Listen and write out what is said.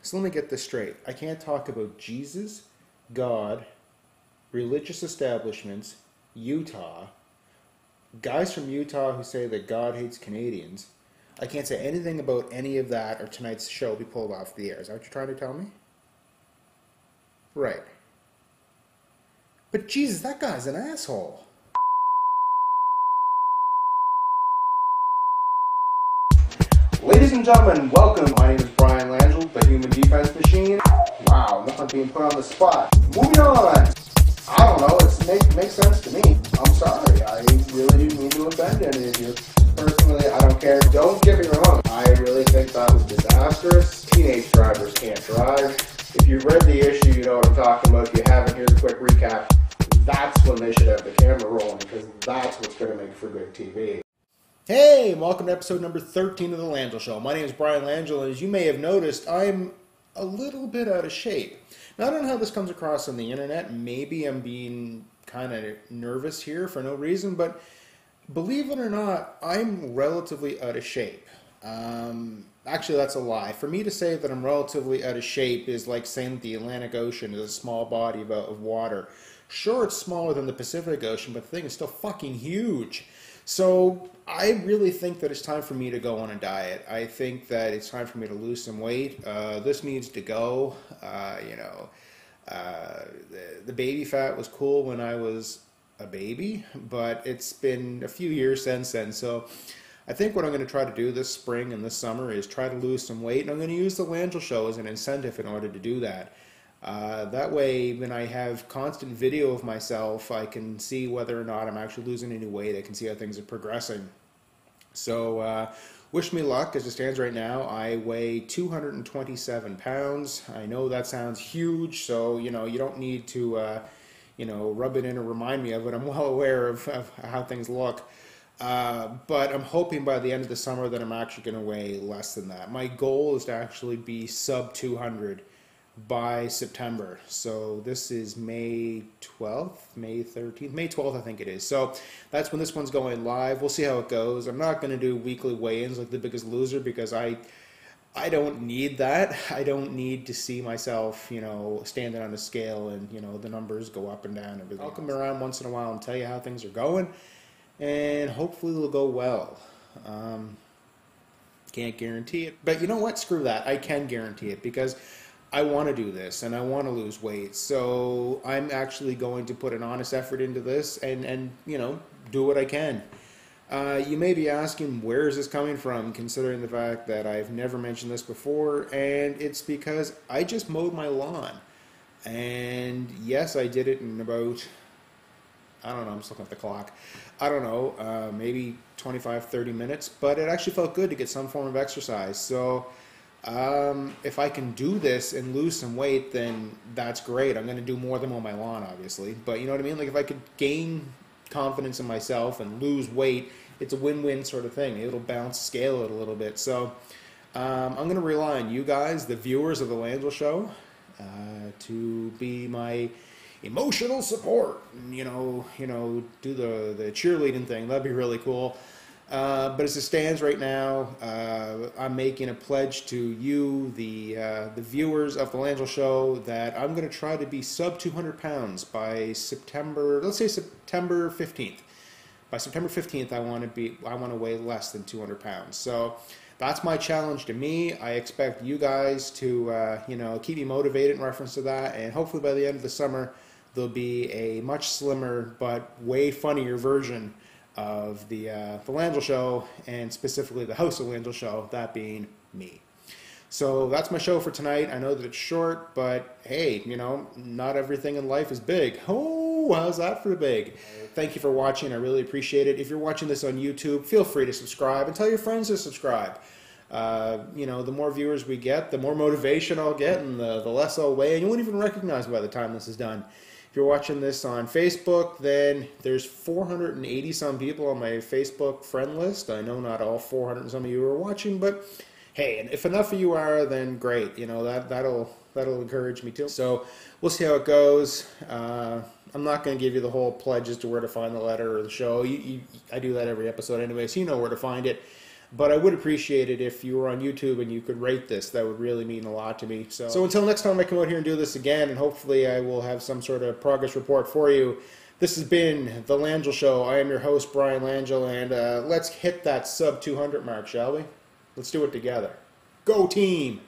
So let me get this straight. I can't talk about Jesus, God, religious establishments, Utah, guys from Utah who say that God hates Canadians. I can't say anything about any of that or tonight's show be pulled off the air. Is that what you're trying to tell me? Right. But Jesus, that guy's an asshole. Ladies and gentlemen, welcome. My name is Brian Langille, the human defense machine. Wow, nothing being put on the spot. Moving on. I don't know, it makes sense to me. I'm sorry, I really didn't mean to offend any of you. Personally, I don't care. Don't get me wrong, I really think that was disastrous. Teenage drivers can't drive. If you've read the issue, you know what I'm talking about. If you haven't, here's a quick recap. That's when they should have the camera rolling, because that's what's going to make for good TV. Hey, welcome to episode number 13 of the Langille Show. My name is Brian Langille, and as you may have noticed, I'm a little bit out of shape. Now, I don't know how this comes across on the internet. Maybe I'm being kind of nervous here for no reason, but believe it or not, I'm relatively out of shape. Actually, that's a lie. For me to say that I'm relatively out of shape is like saying that the Atlantic Ocean is a small body of water. Sure, it's smaller than the Pacific Ocean, but the thing is still fucking huge. So I really think that it's time for me to go on a diet. I think that it's time for me to lose some weight. This needs to go. The baby fat was cool when I was a baby, but it's been a few years since then. So I think what I'm going to try to do this spring and this summer is try to lose some weight, and I'm going to use the Langille Show as an incentive in order to do that. That way, when I have constant video of myself, I can see whether or not I'm actually losing any weight. I can see how things are progressing. So, wish me luck. As it stands right now, I weigh 227 pounds. I know that sounds huge, so, you don't need to, rub it in or remind me of it. I'm well aware of how things look. But I'm hoping by the end of the summer that I'm actually going to weigh less than that. My goal is to actually be sub 200 by September. So this is May 12th, May 13th, May 12th I think it is. So that's when this one's going live. We'll see how it goes. I'm not going to do weekly weigh-ins like The Biggest Loser because I don't need that. I don't need to see myself, standing on a scale and, the numbers go up and down and everything. I'll come around once in a while and tell you how things are going, and hopefully it'll go well. Can't guarantee it. But you know what? Screw that. I can guarantee it because I want to do this and I want to lose weight. So I'm actually going to put an honest effort into this and do what I can. You may be asking, where is this coming from, considering the fact that I've never mentioned this before, and it's because I just mowed my lawn. And yes, I did it in about, I don't know, I'm just looking at the clock. I don't know, maybe 25, 30 minutes, but it actually felt good to get some form of exercise. So if I can do this and lose some weight, then that's great. I'm going to do more than mow my lawn, obviously. But you know what I mean? Like if I could gain confidence in myself and lose weight, it's a win-win sort of thing. It'll balance, scale it a little bit. So I'm going to rely on you guys, the viewers of the Langille Show, to be my emotional support. Do the cheerleading thing. That'd be really cool. But as it stands right now, I'm making a pledge to you, the viewers of the Langille Show, that I'm going to try to be sub 200 pounds by September. Let's say September 15th. By September 15th, I want to weigh less than 200 pounds. So that's my challenge to me. I expect you guys to, keep me motivated in reference to that, and hopefully by the end of the summer, there'll be a much slimmer but way funnier version of the Langille Show, and specifically the host of the Langille Show, that being me. So that's my show for tonight. I know that it's short, but hey, not everything in life is big. Oh, how's that for big? Thank you for watching. I really appreciate it. If you're watching this on YouTube, feel free to subscribe and tell your friends to subscribe. The more viewers we get, the more motivation I'll get, and the less I'll weigh, and you won't even recognize me by the time this is done. If you're watching this on Facebook, then there's 480 some people on my Facebook friend list. I know not all 400 and some of you are watching, but hey, and if enough of you are, then great. That'll encourage me too. So we'll see how it goes. I'm not going to give you the whole pledge as to where to find the letter or the show. I do that every episode anyway, so you know where to find it. But I would appreciate it if you were on YouTube and you could rate this. That would really mean a lot to me. So until next time I come out here and do this again, and hopefully I will have some sort of progress report for you. This has been the Langille Show. I am your host, Brian Langille, and let's hit that sub 200 mark, shall we? Let's do it together. Go team!